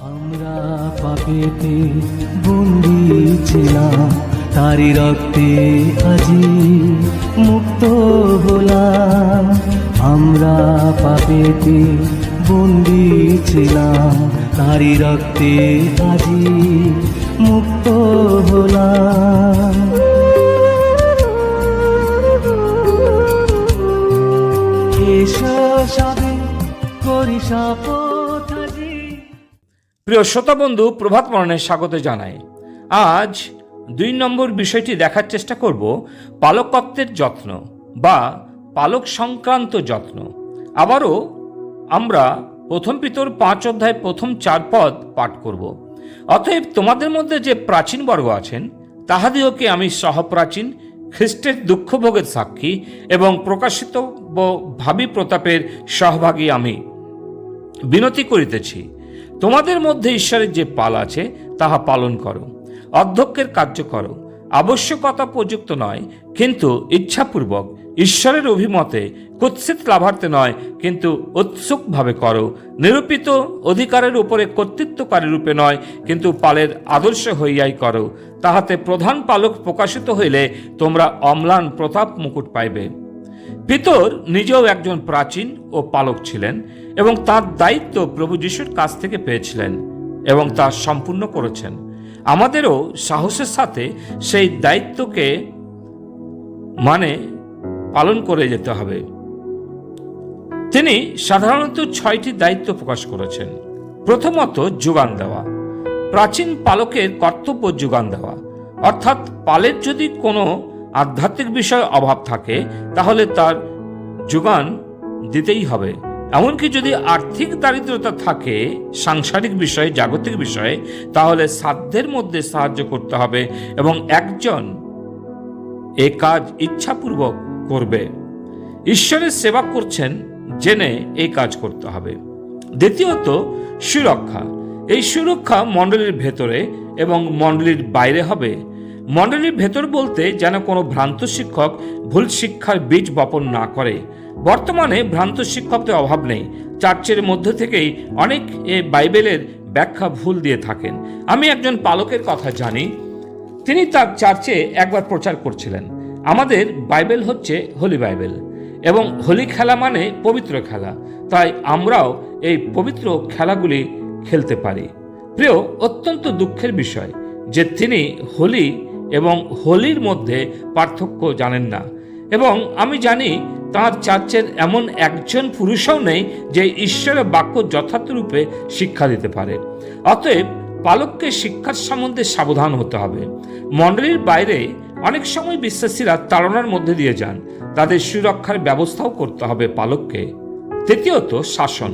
আমরা পাপেতে বন্দী ছিলাম, তারি রক্তে আজি মুক্ত হলাম। আমরা পাপেতে বন্দী ছিলাম, তারি রক্তে আজি মুক্ত হলাম। এসো সবে করি শপথ আজি। প্রিয় শ্রোতা বন্ধু, প্রভাত মরণে স্বাগত জানাই। আজ 2 নম্বর বিষয়টি দেখার চেষ্টা করব, পালকত্বের যত্ন বা পালক সংক্রান্ত যত্ন। আবারও আমরা প্রথম পিতর 5 অধ্যায় প্রথম 4 পদ পাঠ করব। অতএব তোমাদের মধ্যে যে প্রাচীন বর্গ আছেন, তাহাদিওকে আমি সহপ্রাচীন, খ্রিস্টের দুঃখ ভোগের সাক্ষী এবং প্রকাশিত ভাবী প্রতাপের সহভাগী আমি বিনতি করিতেছি, তোমাদের মধ্যে ঈশ্বরের যে পাল আছে তাহা পালন করো, অধ্যক্ষের কার্য করো, আবশ্যকতা প্রযুক্ত নয় কিন্তু ইচ্ছাপূর্বক, ঈশ্বরের অভিমতে, কুৎসিত লাভার্থে নয় কিন্তু উৎসুকভাবে করো, নিরূপিত অধিকারের উপরে কর্তৃত্বকারী রূপে নয় কিন্তু পালের আদর্শ হইয়াই করো, তাহাতে প্রধান পালক প্রকাশিত হইলে তোমরা অম্লান প্রতাপ মুকুট পাইবে। পিতর নিজেও একজন প্রাচীন ও পালক ছিলেন এবং তার দায়িত্ব প্রভু যিশুর কাছ থেকে পেয়েছিলেন এবং তা সম্পূর্ণ করেছেন। আমাদেরও সাহসের সাথে সেই দায়িত্বকে পালন করে যেতে হবে। তিনি সাধারণত 6টি দায়িত্ব প্রকাশ করেছেন। প্রথমত, যোগান দেওয়া। প্রাচীন পালকের কর্তব্য যোগান দেওয়া, অর্থাৎ পালের যদি কোনো আধ্যাত্মিক বিষয়ে অভাব থাকে তাহলে তার যোগান দিতেই হবে। এমনকি যদি আর্থিক দারিদ্রতা থাকে, সাংসারিক বিষয়ে, জাগতিক বিষয়ে, তাহলে সাধ্যের মধ্যে সাহায্য করতে হবে এবং একজন এ কাজ ইচ্ছাপূর্বক করবে। ঈশ্বরের সেবা করছেন জেনে এই কাজ করতে হবে। দ্বিতীয়ত, সুরক্ষা। এই সুরক্ষা মণ্ডলীর ভেতরে এবং মণ্ডলীর বাইরে হবে। মণ্ডলীর ভেতর বলতে যেন কোনো ভ্রান্ত শিক্ষক ভুল শিক্ষার বীজ বপন না করে। বর্তমানে ভ্রান্ত শিক্ষকদের অভাব নেই। চার্চের মধ্যে থেকেই অনেক বাইবেলের ব্যাখ্যা ভুল দিয়ে থাকেন। আমি একজন পালকের কথা জানি, তিনি তার চার্চে একবার প্রচার করছিলেন, আমাদের বাইবেল হচ্ছে হোলি বাইবেল এবং হোলি খেলা মানে পবিত্র খেলা, তাই আমরাও এই পবিত্র খেলাগুলি খেলতে পারি। প্রিয়, অত্যন্ত দুঃখের বিষয় যে তিনি হোলি এবং হোলির মধ্যে পার্থক্য জানেন না এবং আমি জানি তাঁর চার্চের এমন একজন পুরুষও নেই যে ঈশ্বরের বাক্য যথার্থরূপে শিক্ষা দিতে পারে। অতএব পালককে শিক্ষার সম্বন্ধে সাবধান হতে হবে। মণ্ডলীর বাইরে অনেক সময় বিশ্বাসীরা তাড়নার মধ্যে দিয়ে যান, তাদের সুরক্ষার ব্যবস্থাও করতে হবে পালককে। তৃতীয়ত, শাসন।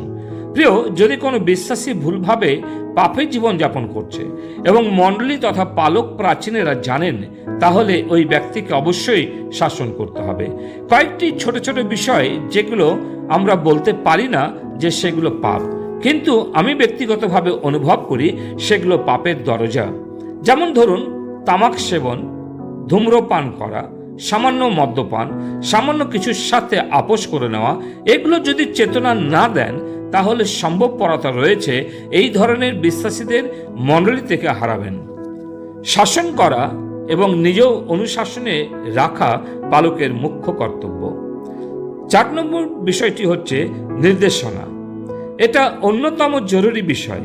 প্রিয়, যদি কোনো বিশ্বাসী ভুলভাবে পাপে জীবনযাপন করছে এবং মণ্ডলী তথা পালক প্রাচীনেরা জানেন, তাহলে ওই ব্যক্তিকে অবশ্যই শাসন করতে হবে। কয়েকটি ছোট ছোট বিষয় যেগুলো আমরা বলতে পারি না যে সেগুলো পাপ, কিন্তু আমি ব্যক্তিগতভাবে অনুভব করি সেগুলো পাপের দরজা। যেমন ধরুন, তামাক সেবন, ধূম্রপান করা, সামান্য মদ্যপান, সামান্য কিছুর সাথে আপোষ করে নেওয়া, এগুলো যদি চেতনা না দেন তাহলে সম্ভবপরতা রয়েছে এই ধরনের বিশ্বাসীদের মণ্ডলী থেকে হারাবেন। শাসন করা এবং নিজেও অনুশাসনে রাখা পালকের মুখ্য কর্তব্য। 4 নম্বর বিষয়টি হচ্ছে নির্দেশনা। এটা অন্যতম জরুরি বিষয়।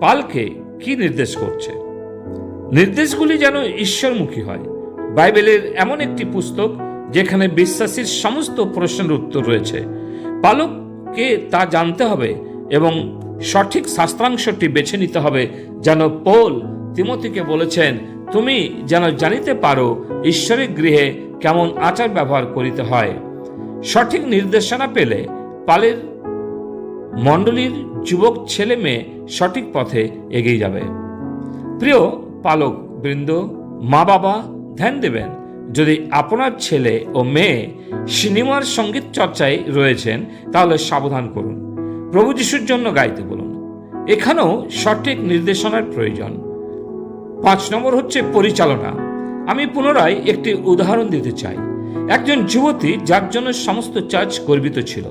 পালকে কি নির্দেশ করছে? নির্দেশগুলি যেন ঈশ্বরমুখী হয়। বাইবেলের এমন একটি পুস্তক যেখানে বিশ্বাসীর সমস্ত প্রশ্নের উত্তর রয়েছে। পালককে তা জানতে হবে এবং সঠিক শাস্ত্রাংশটি বেছে নিতে হবে। যেন পৌল তিমোথীকে বলেছেন, তুমি যেন জানিতে পারো ঈশ্বরের গৃহে কেমন আচার ব্যবহার করিতে হয়। সঠিক নির্দেশনা পেলে পালের মণ্ডলীর যুবক ছেলে মেয়ে সঠিক পথে এগিয়ে যাবে। প্রিয় পালক বৃন্দ, মা বাবা ধ্যান দেবেন, যদি আপনার ছেলে ও মেয়ে সিনেমার সঙ্গীত চর্চায় রয়েছেন তাহলে সাবধান করুন, প্রভু যিশুর জন্য গাইতে বলুন। এখানেও সঠিক নির্দেশনার প্রয়োজন। 5 নম্বর হচ্ছে পরিচালনা। আমি পুনরায় একটি উদাহরণ দিতে চাই। একজন যুবতী যার জন্য সমস্ত চার্চ গর্বিত ছিল,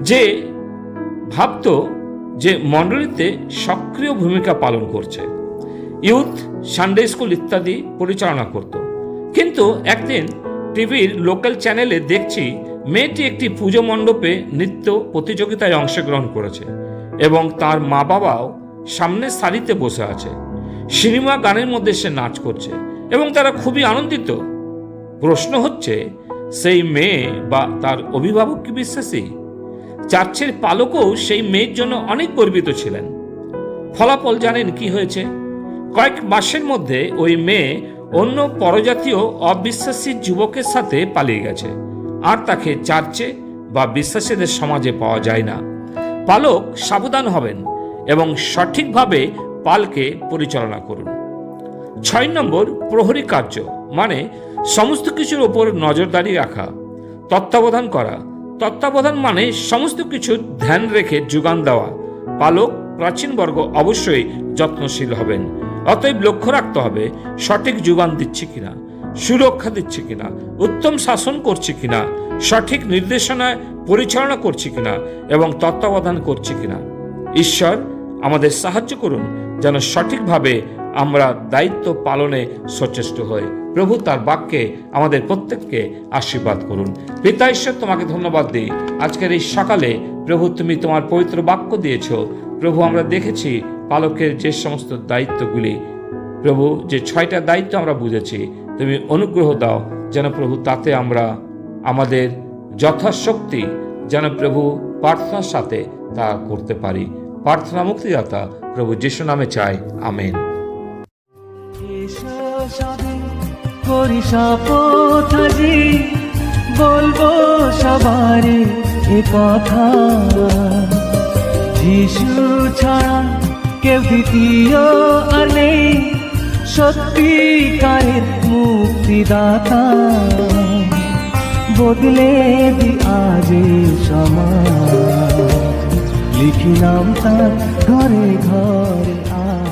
যে ভাবত যে মণ্ডলীতে সক্রিয় ভূমিকা পালন করছে, ইউথ, সানডে স্কুল ইত্যাদি পরিচালনা করত। কিন্তু একদিন টিভির লোকাল চ্যানেলে দেখছি মেয়েটি একটি পুজো মণ্ডপে নৃত্য প্রতিযোগিতায় অংশগ্রহণ করেছে এবং তার মা বাবাও সামনের সারিতে বসে আছে। সিনেমা গানের মধ্যে সে নাচ করছে এবং তারা খুবই আনন্দিত। প্রশ্ন হচ্ছে, সেই মেয়ে বা তার অভিভাবক কি বিশ্বাসী? চার্চের পালকও সেই মেয়ের জন্য অনেক গর্বিত ছিলেন। ফলাফল জানেন কি হয়েছে? কয়েক মাসের মধ্যে ওই মেয়ে অন্য পরজাতীয় অবিশ্বাসী যুবকের সাথে পালিয়ে গেছে, আর তাকে চার্চে বা বিশ্বাসীদের সমাজে পাওয়া যায় না। পালক সাবধান হবেন এবং সঠিকভাবে পালকে পরিচালনা করুন। 6 নম্বর, প্রহরী কার্য মানে সমস্ত কিছুর ওপর নজরদারি রাখা, তত্ত্বাবধান করা। তত্ত্বাবধান মানে সমস্ত কিছু ধ্যান রেখে যোগান দেওয়া। পালক, প্রাচীন বর্গ অবশ্যই যত্নশীল হবেন। অতএব লক্ষ্য রাখতে হবে সঠিক যোগান দিচ্ছে কিনা, সুরক্ষা দিচ্ছে কিনা, উত্তম শাসন করছে কিনা, সঠিক নির্দেশনায় পরিচালনা করছে কিনা এবং তত্ত্বাবধান করছে কিনা। ঈশ্বর আমাদের সাহায্য করুন যেন সঠিকভাবে আমরা দায়িত্ব পালনে সচেষ্ট হই। প্রভু তার বাক্যে আমাদের প্রত্যেককে আশীর্বাদ করুন। পিতা ঈশ্বর, তোমাকে ধন্যবাদ দিই আজকের এই সকালে। প্রভু, তুমি তোমার পবিত্র বাক্য দিয়েছ। প্রভু, আমরা দেখেছি পালকের যে সমস্ত দায়িত্বগুলি, প্রভু, যে 6টা দায়িত্ব আমরা বুঝেছি, তুমি অনুগ্রহ দাও যেন প্রভু তাতে আমরা আমাদের যথাশক্তি যেন প্রভু প্রার্থনার সাথে তা করতে পারি। প্রার্থনা মুক্তিদাতা প্রভু যিশু নামে চাই, আমেন। এসো সবে করি শপথ আজি, বলবো সবারে এ কথা, যিশু ছাড়া কেউ দ্বিতীয় আর নেই, সত্যিকারের মুক্তিদাতা। বদলে দি আজ সমাজ, লিখি নাম তার ঘরে ঘরে আজ।